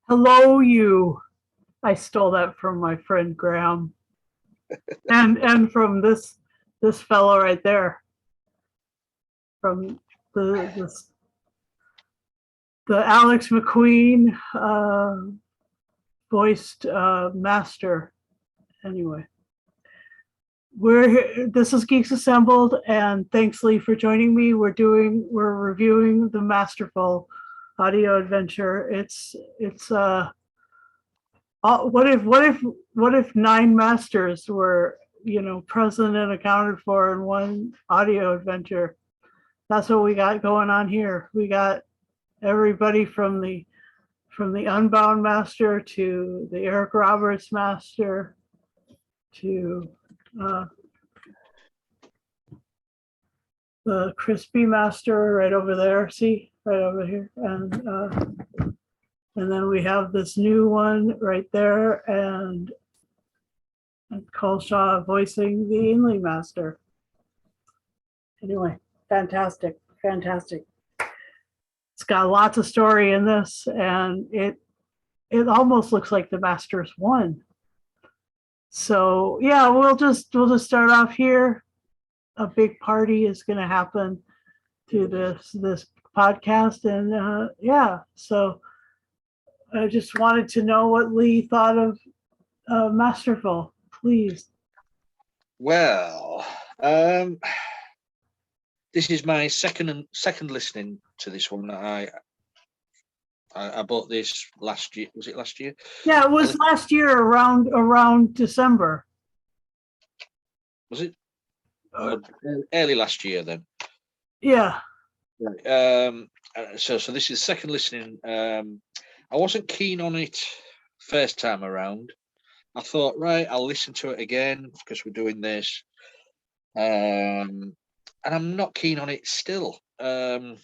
Hello, you. I stole that from my friend Graham, and from this fellow right there, from the the Alex McQueen voiced master. Anyway, we're here. This is Geeks Assembled, and thanks Lee for joining me. We're reviewing the Masterful audio adventure. It's what if nine masters were present and accounted for in one audio adventure? That's what we got going on here. We got everybody from the Unbound Master to the Eric Roberts Master to uh, the Crispy Master right over there. See, right over here, and then we have this new one right there, and Colshaw voicing the Inley Master. Anyway, fantastic. It's got lots of story in this, and it almost looks like the Masters won. So yeah, we'll just start off here. A big party is going to happen to this podcast, and yeah. So I just wanted to know what Lee thought of Masterful, please. Well, this is my second listening to this one. I bought this last year. Was it last year? Yeah, it was last year around December. Was it? Early last year then. Yeah. So this is second listening. I wasn't keen on it first time around. I thought, right, I'll listen to it again because we're doing this. And I'm not keen on it still. The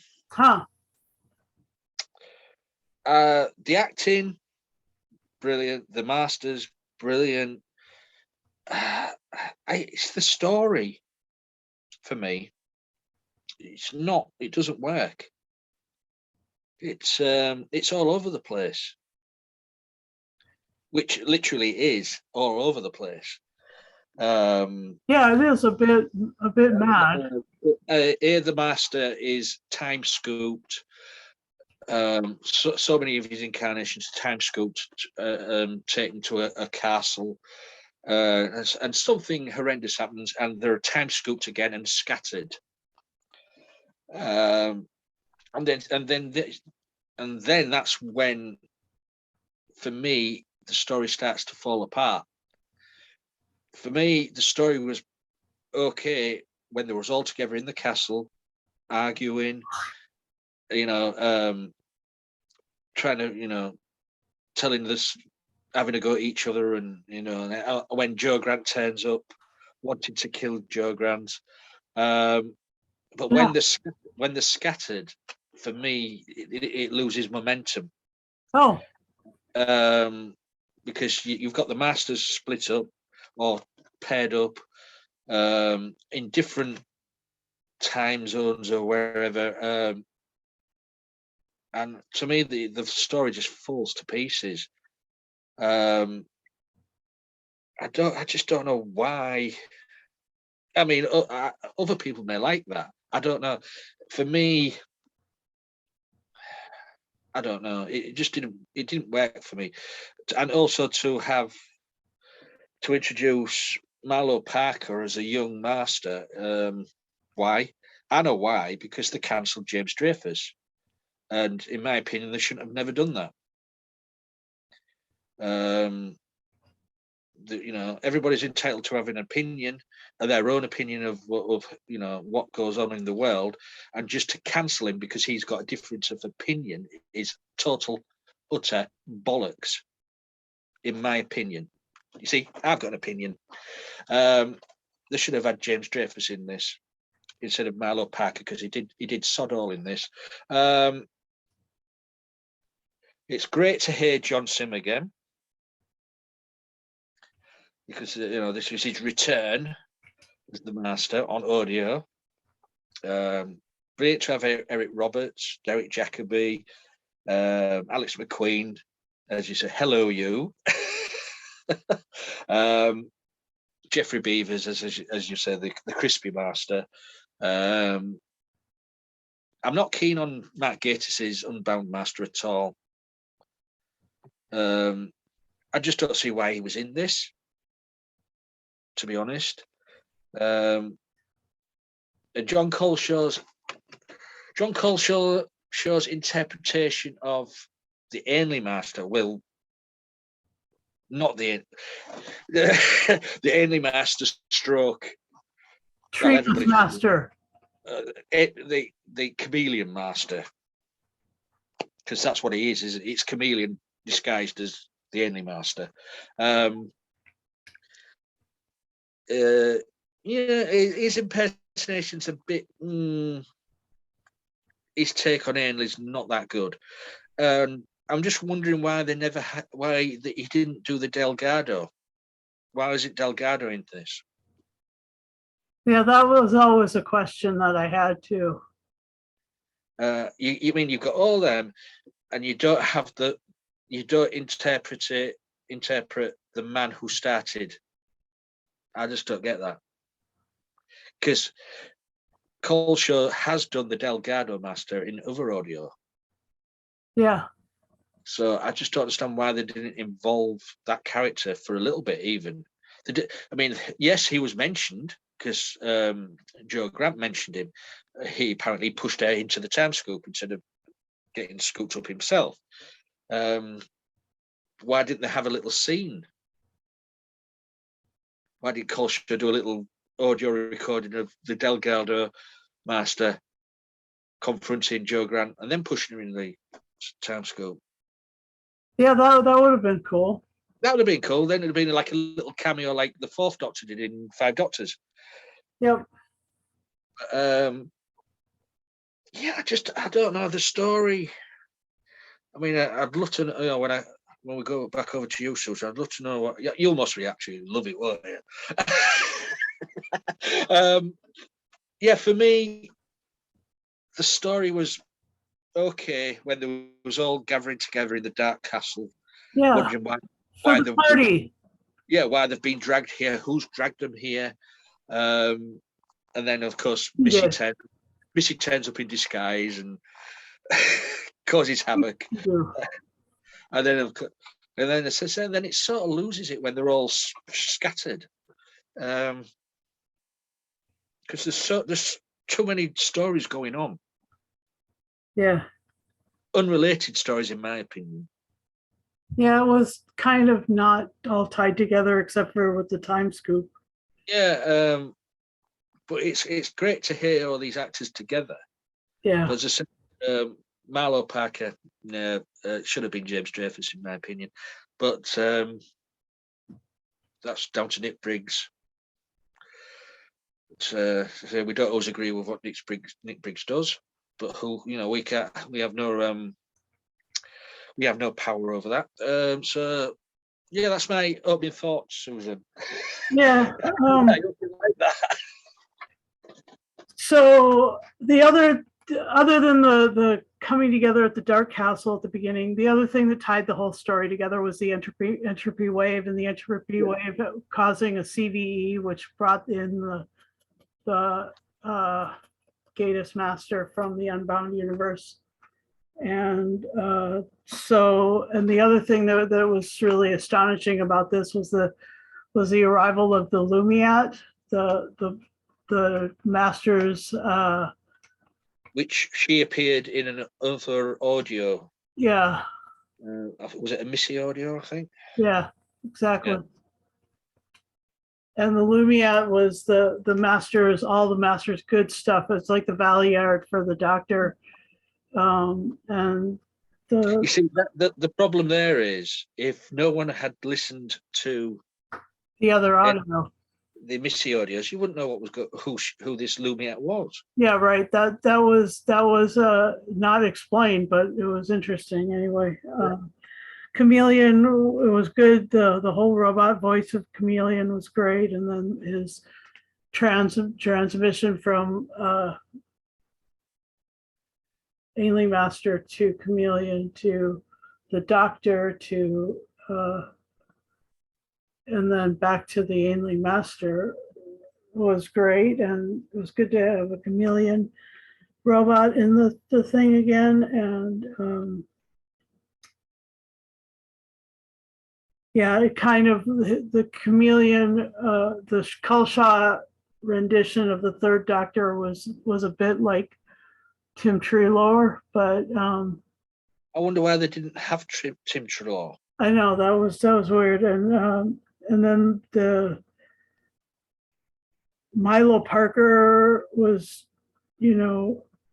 acting, brilliant. The masters, brilliant. It's the story for me. It's not. It doesn't work. It's all over the place, which literally is all over the place. Yeah, it is a bit mad. The master is time scooped. So many of his incarnations time scooped, taken to a castle, and something horrendous happens, and they're time scooped again and scattered. And then that's when, for me, the story starts to fall apart. For me, the story was okay when they was all together in the castle, arguing, trying to, telling this, having a go at each other, and when Joe Grant turns up, wanting to kill Joe Grant, but when they're scattered, for me, it loses momentum. Oh, because you've got the masters split up or paired up in different time zones or wherever, and to me the story just falls to pieces. I just don't know why. I mean, other people may like that. I don't know. For me, I don't know. It just didn't work for me. And also to introduce Marlowe Parker as a young master. Why? I know why. Because they cancelled James Dreyfus, and in my opinion, they shouldn't have never done that. Everybody's entitled to have an opinion, their own opinion of what goes on in the world, and just to cancel him because he's got a difference of opinion is total utter bollocks, in my opinion. You see, I've got an opinion. They should have had James Dreyfus in this instead of Marlowe Parker, because he did sod all in this. It's great to hear John Sim again, because this was his return as the master on audio. Brilliant to have Eric Roberts, Derek Jacobi, Alex McQueen, as you say, hello you. Jeffrey Beavers, as you say, the crispy master. I'm not keen on Matt Gatis's Unbound Master at all. I just don't see why he was in this, to be honest. And John Cole shows interpretation of the Ainley Master. Well, not the Ainley Master stroke. Treeless Master. The Chameleon Master, because that's what he is. It's Chameleon disguised as the Ainley Master. His impersonation's a bit. His take on Ainley's not that good. I'm just wondering why they never why he didn't do the Delgado. Why is it Delgado in this? Yeah, that was always a question that I had too. You mean you've got all them, and you don't interpret the man who started. I just don't get that, because Coleshaw has done the Delgado Master in other audio. Yeah. So I just don't understand why they didn't involve that character for a little bit even. I mean, yes, he was mentioned because Joe Grant mentioned him. He apparently pushed her into the time scoop instead of getting scooped up himself. Why didn't they have a little scene? Why did Coleshaw do a little audio recording of the Delgado Master confronting Joe Grant and then pushing him in the time scope? Yeah, that would have been cool. That would have been cool. Then it would have been like a little cameo like the Fourth Doctor did in Five Doctors. Yep. Yeah, I don't know the story. I mean, I'd love to know, when we go back over to you, Susan, I'd love to know what you'll mostly actually love it, won't you? Yeah, for me, the story was okay when there was all gathering together in the Dark Castle. Yeah. Wondering why the party. Why they've been dragged here, who's dragged them here. And then, of course, Missy turns up in disguise and causes havoc. And then it sort of loses it when they're all scattered. Because there's too many stories going on. Yeah. Unrelated stories, in my opinion. Yeah, it was kind of not all tied together except for with the time scoop. Yeah, but it's great to hear all these actors together. Yeah. But as I said, Marlo Parker should have been James Dreyfus, in my opinion. But that's down to Nick Briggs. But, we don't always agree with what Nick Briggs does, but we have no power over that. So yeah, that's my opening thoughts, Susan. Yeah. I hope you like that. So the other than the coming together at the Dark Castle at the beginning, the other thing that tied the whole story together was the entropy wave, and the entropy wave causing a CVE, which brought in the Gatus Master from the Unbound universe. And and the other thing that was really astonishing about this was the arrival of the Lumiat, the Master's. Which she appeared in an other audio. Yeah. Was it a Missy audio, I think? Yeah, exactly. Yeah. And the Lumiat was all the Master's good stuff. It's like the Valiard for the Doctor. You see, the problem there is if no one had listened to the other audio, the Missy audios, you wouldn't know what was who this Lumiat was. Yeah, right. That was not explained, but it was interesting anyway. Chameleon, it was good. The whole robot voice of Chameleon was great, and then his transmission from Ainley Master to Chameleon to the Doctor to, and then back to the Ainley Master was great, and it was good to have a chameleon robot in the thing again, and yeah, it kind of the chameleon, the Culshaw rendition of the Third Doctor was a bit like Tim Treloar, but I wonder why they didn't have Tim Treloar. I know that was weird, and then the Milo Parker was,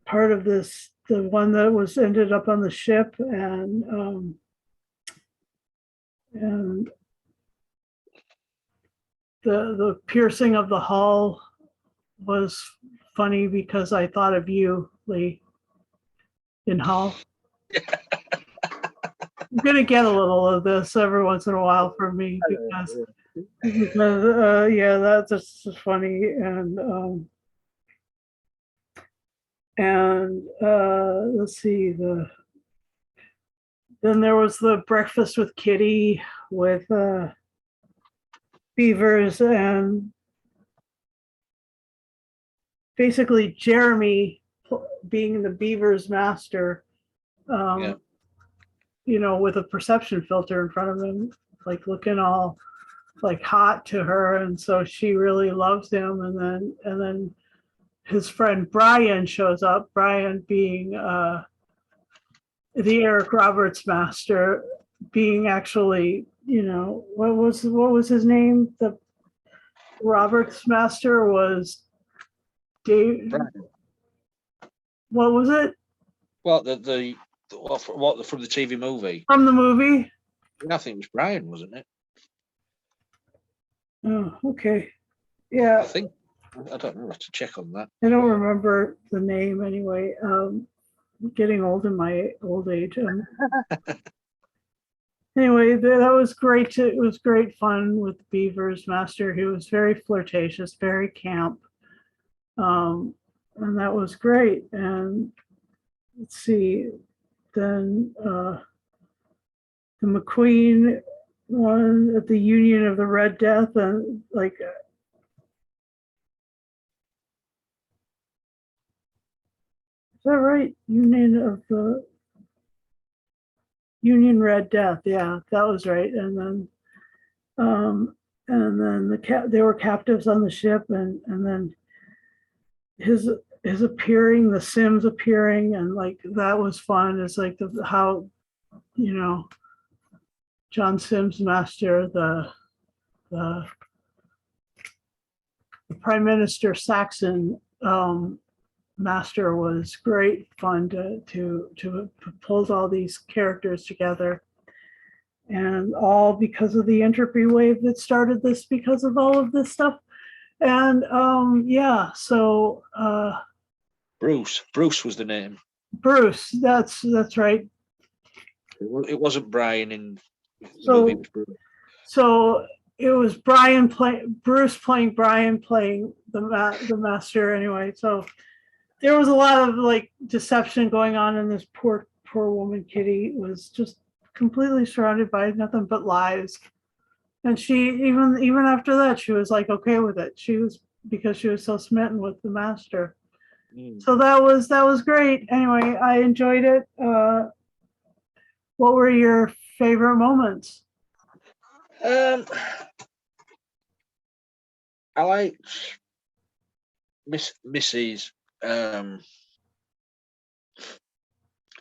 part of this, the one that was ended up on the ship, and the piercing of the hull was funny because I thought of you, Lee, in Hull. I'm gonna get a little of this every once in a while from me because yeah, that's just funny, and let's see, then there was the breakfast with Kitty with Beavers, and basically Jeremy being the Beavers master, Yeah. With a perception filter in front of him, like looking all like hot to her, and so she really loves him, and then his friend Brian shows up, Brian being the Eric Roberts master, being actually, what was his name? The Roberts master was Dave. Brian. What was it? Well, what from the TV movie? From the movie? I think it was Brian, wasn't it? Oh, okay. Yeah. I don't know. I have to check on that. I don't remember the name anyway. Getting old in my old age. Anyway, that was great. It was great fun with Beaver's master. He was very flirtatious, very camp, and that was great. And let's see, then the McQueen one at the Union of the Red Death, and like. Is that right? Union Red Death. Yeah, that was right. And then they were captives on the ship, and then his appearing, the Sims appearing, and like that was fun. It's like how John Sims master, the Prime Minister Saxon master was great fun to pull all these characters together, and all because of the entropy wave that started this, because of all of this stuff. And yeah, so Bruce was the name. Bruce, that's right. It wasn't Brian in the So movie. It was Bruce. So it was Bruce playing Brian playing the master anyway. So there was a lot of like deception going on, and this poor woman Kitty was just completely surrounded by nothing but lies. And she even after that, she was like okay with it. Because she was so smitten with the master. So that was great. Anyway, I enjoyed it. What were your favorite moments? I liked Missy's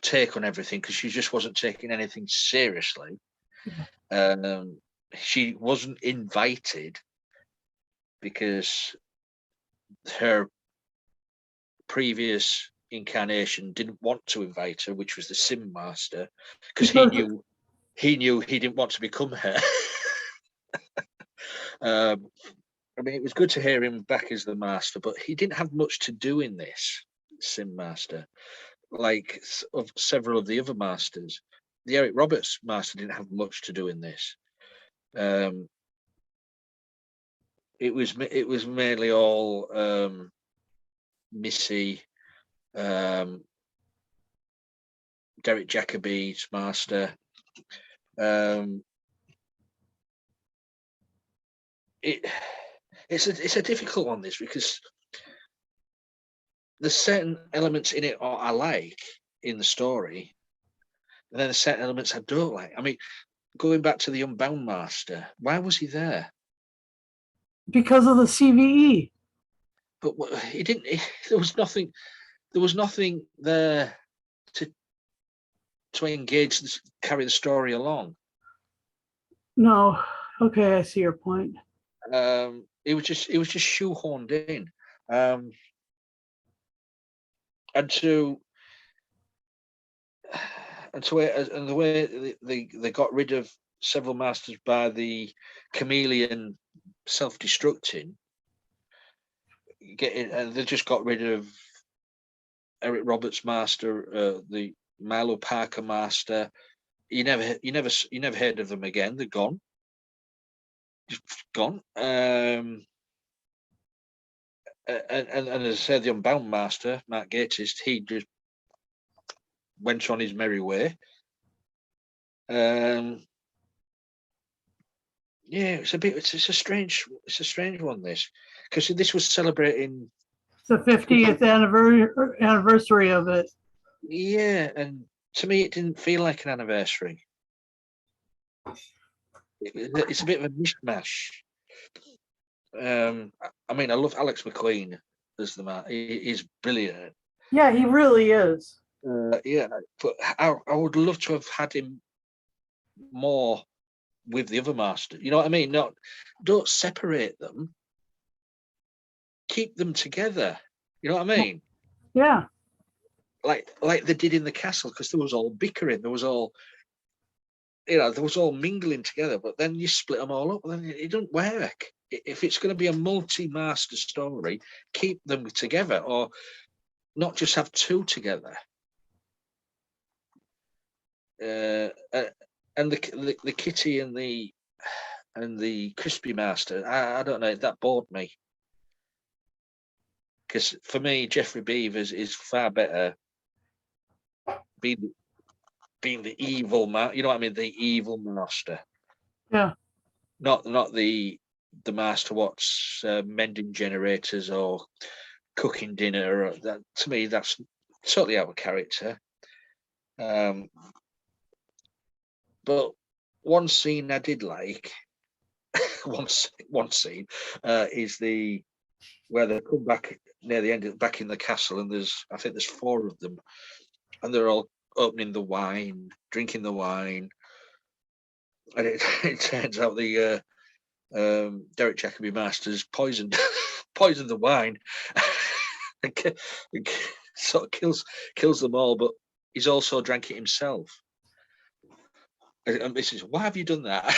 take on everything, because she just wasn't taking anything seriously. She wasn't invited because her previous incarnation didn't want to invite her, which was the Sim Master, because he knew he didn't want to become her. I mean, it was good to hear him back as the master, but he didn't have much to do in this Sim Master, like of several of the other masters. The Eric Roberts master didn't have much to do in this. It was mainly all Missy, Derek Jacobi's master, It's a difficult one, this, because there's certain elements in it I like in the story, and then there's certain elements I don't like. I mean, going back to the Unbound Master, why was he there? Because of the CVE. But he didn't. There was nothing. There was nothing there to engage, carry the story along. No. Okay, I see your point. It was just shoehorned in, and the way they got rid of several masters by the chameleon self-destructing, and they just got rid of Eric Roberts' master, the Milo Parker master. You never heard of them again. They're gone. Gone. And as I said, the Unbound Master, Mark Gatiss, he just went on his merry way. Yeah, it's a strange one, this, because this was celebrating the 50th anniversary of it. Yeah, and to me, it didn't feel like an anniversary. It's a bit of a mishmash. I mean, I love Alex McQueen as the man. He's brilliant. Yeah, he really is. Yeah, but I would love to have had him more with the other master. You know what I mean? Don't separate them. Keep them together. You know what I mean? Yeah. Like they did in the castle, because there was all bickering. There was all mingling together. But then you split them all up, and then it doesn't work. If it's going to be a multi-master story, keep them together, or not just have two together. And the Kitty and the Crispy Master, I don't know, that bored me, because for me, Jeffrey Beavers is far better being the evil man. You know what I mean? The evil master. Yeah. Not the master what's mending generators or cooking dinner. Or that, to me, that's totally out of character. But one scene I did like, one scene is where they come back near the end, back in the castle, and I think there's 4 of them, and they're all opening the wine, drinking the wine, and it turns out the Derek Jacobi Masters poisoned the wine, and sort of kills them all, but he's also drank it himself. And this is, why have you done that?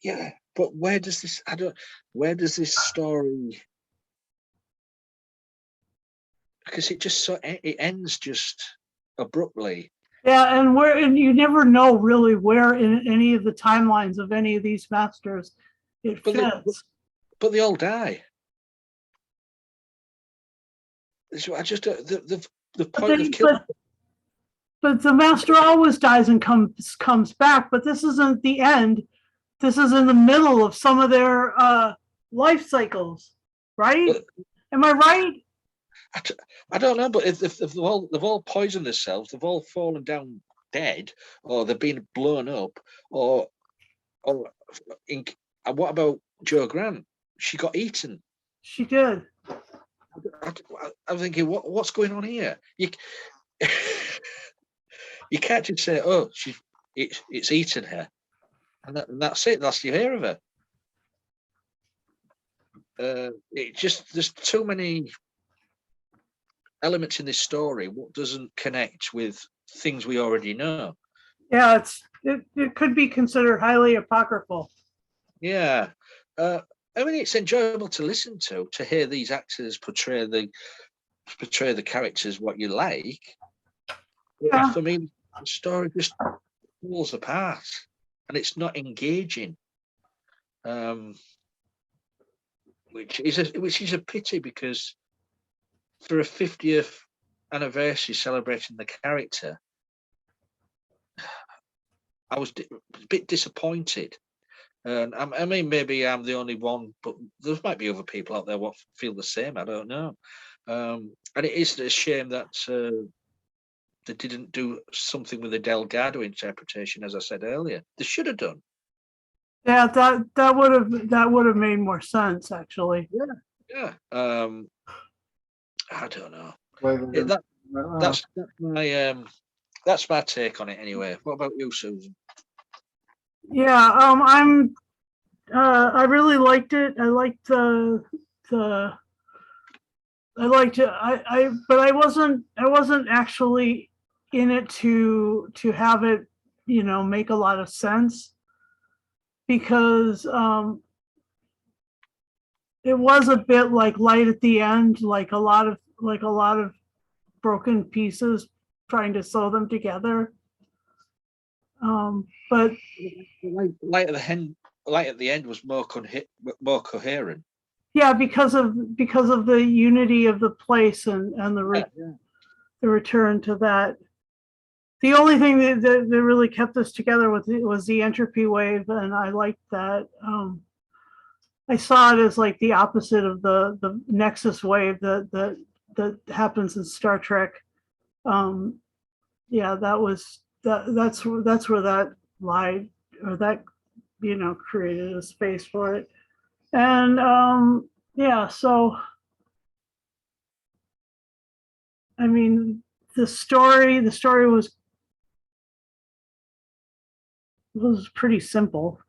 Yeah, but where does this story? Because it ends just abruptly. Yeah, and you never know really where in any of the timelines of any of these masters it fits. But they all die. I just the point of killing. But the master always dies and comes back. But this isn't the end. This is in the middle of some of their life cycles, right? Am I right? I don't know, but if they've all poisoned themselves, they've all fallen down dead, or they've been blown up, or what about Jo Grant? She got eaten. She did. I'm thinking, what's going on here? You can't just say, "Oh, it's eaten her," and that's it. That's you hear of her. There's too many elements in this story what doesn't connect with things we already know. Yeah, it could be considered highly apocryphal. Yeah. I mean, it's enjoyable to listen to hear these actors portray the characters what you like. Yeah. For me, the story just falls apart, and it's not engaging. Which is a pity, because for a 50th anniversary celebrating the character, I was a bit disappointed. And I mean, maybe I'm the only one, but there might be other people out there what feel the same. I don't know. And it is a shame that they didn't do something with the Delgado interpretation, as I said earlier. They should have done. Yeah, that would have made more sense actually. Yeah. I don't know. Well, Yeah, that's my take on it anyway. What about you, Susan? Yeah, I really liked it. I liked the I liked it. But I wasn't actually in it to have it, make a lot of sense, because it was a bit like light at the end, like a lot of broken pieces trying to sew them together. But Light at the end was more coherent. yeah, because of the unity of the place and the return to that. The only thing that really kept us together was the entropy wave, and I liked that. I saw it as like the opposite of the Nexus wave that happens in Star Trek. Yeah, that's where that lied, or that created a space for it. And yeah, so I mean, the story was pretty simple.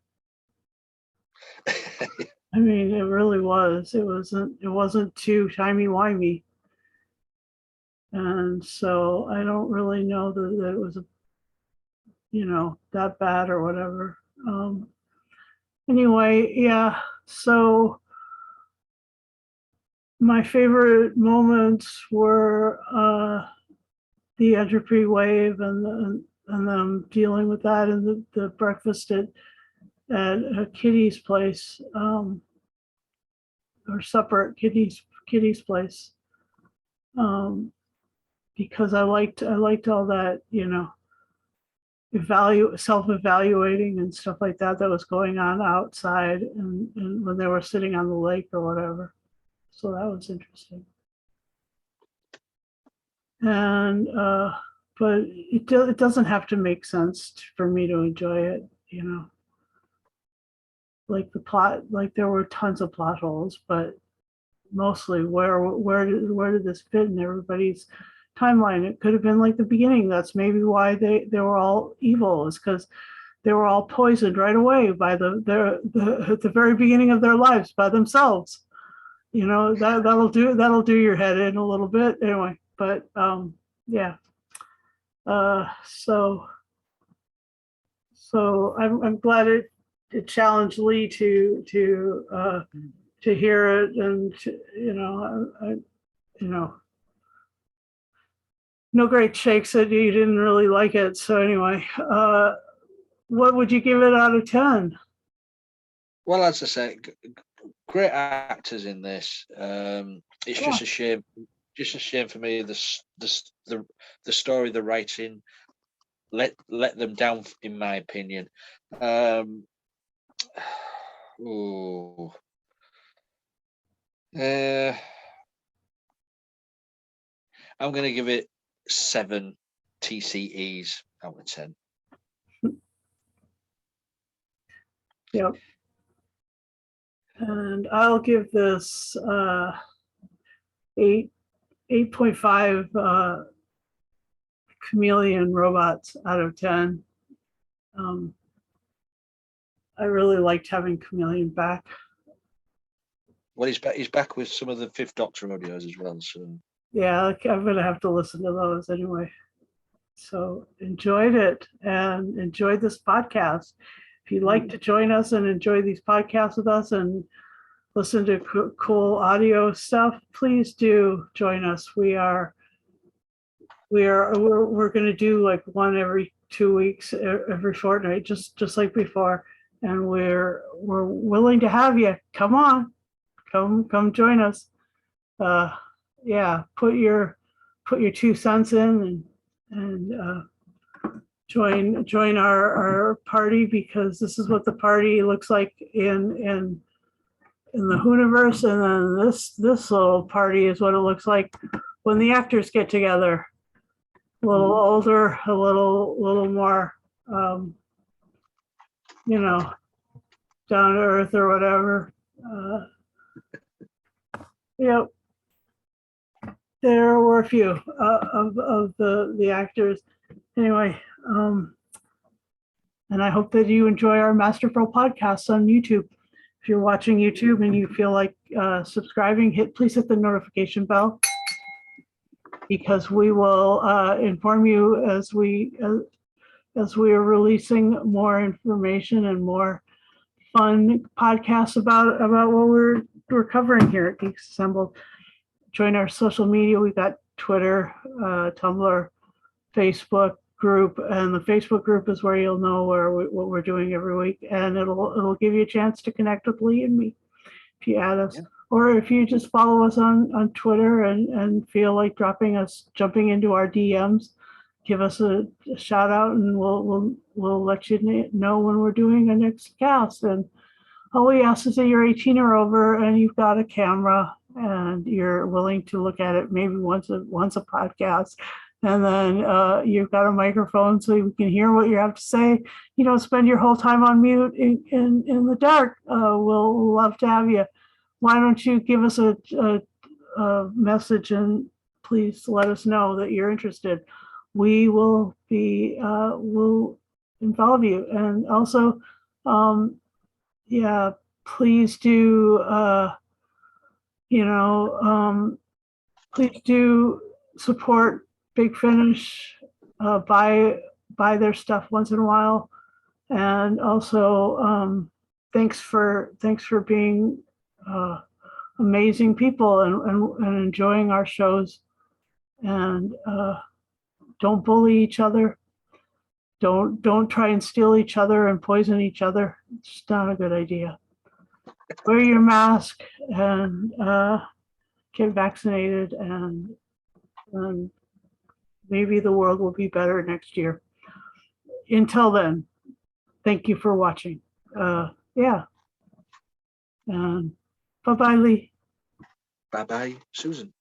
I mean, it really was. It wasn't too timey-wimey. And so I don't really know that it was that bad or whatever. Anyway, yeah. So my favorite moments were the entropy wave and them dealing with that, and the breakfast at Kitty's place, or supper at Kitty's place, because I liked all that, self-evaluating and stuff like that was going on outside, and when they were sitting on the lake or whatever. So that was interesting. And but it doesn't have to make sense for me to enjoy it, like the plot, like there were tons of plot holes, but mostly where did this fit in everybody's timeline? It could have been like the beginning. That's maybe why they were all evil, is because they were all poisoned right away by at the very beginning of their lives by themselves. That'll do your head in a little bit anyway. But yeah. So I'm glad it challenged Lee to hear it, and no great shakes that you didn't really like it. So anyway, what would you give it out of 10? Well, as I say, great actors in this. It's just a shame. Just a shame for me. The story, the writing, let them down, in my opinion. Ooh. I'm going to give it 7 TCEs out of 10. Yep. And I'll give this 8.5 chameleon robots out of 10. I really liked having Chameleon back. Well, he's back with some of the Fifth Doctor audios as well. So yeah, I'm gonna have to listen to those anyway. So enjoyed it and enjoyed this podcast. If you'd like to join us and enjoy these podcasts with us and listen to cool audio stuff, please do join us. We're going to do like one every 2 weeks, every fortnight, just like before. And we're willing to have you. Come on, come join us. Yeah, put your put your 2 cents in and join our party, because this is what the party looks like in the Hooniverse, and then this little party is what it looks like when the actors get together. A little older, a little more, down to earth or whatever. Yep. There were a few of the actors. Anyway, and I hope that you enjoy our Masterful podcasts on YouTube. If you're watching YouTube and you feel like subscribing, please hit the notification bell, because we will inform you as we are releasing more information and more fun podcasts about what we're covering here at Geeks Assembled. Join our social media. We've got Twitter, Tumblr, Facebook group, and the Facebook group is where you'll know what we're doing every week, and it'll give you a chance to connect with Lee and me if you add us. Yeah. Or if you just follow us on Twitter and feel like jumping into our DMs, give us a shout out, and we'll let you know when we're doing a next cast. And all we ask is that you're 18 or over and you've got a camera and you're willing to look at it maybe once a podcast, and then you've got a microphone so we can hear what you have to say. You don't spend your whole time on mute in the dark. We'll love to have you. Why don't you give us a message and please let us know that you're interested. We will we'll involve you. And also, please do, please do support Big Finish, buy their stuff once in a while. And also, thanks for being amazing people and enjoying our shows. And don't bully each other. Don't try and steal each other and poison each other. It's not a good idea. Wear your mask and get vaccinated, and maybe the world will be better next year. Until then, thank you for watching. And bye-bye, Lee. Bye-bye, Susan.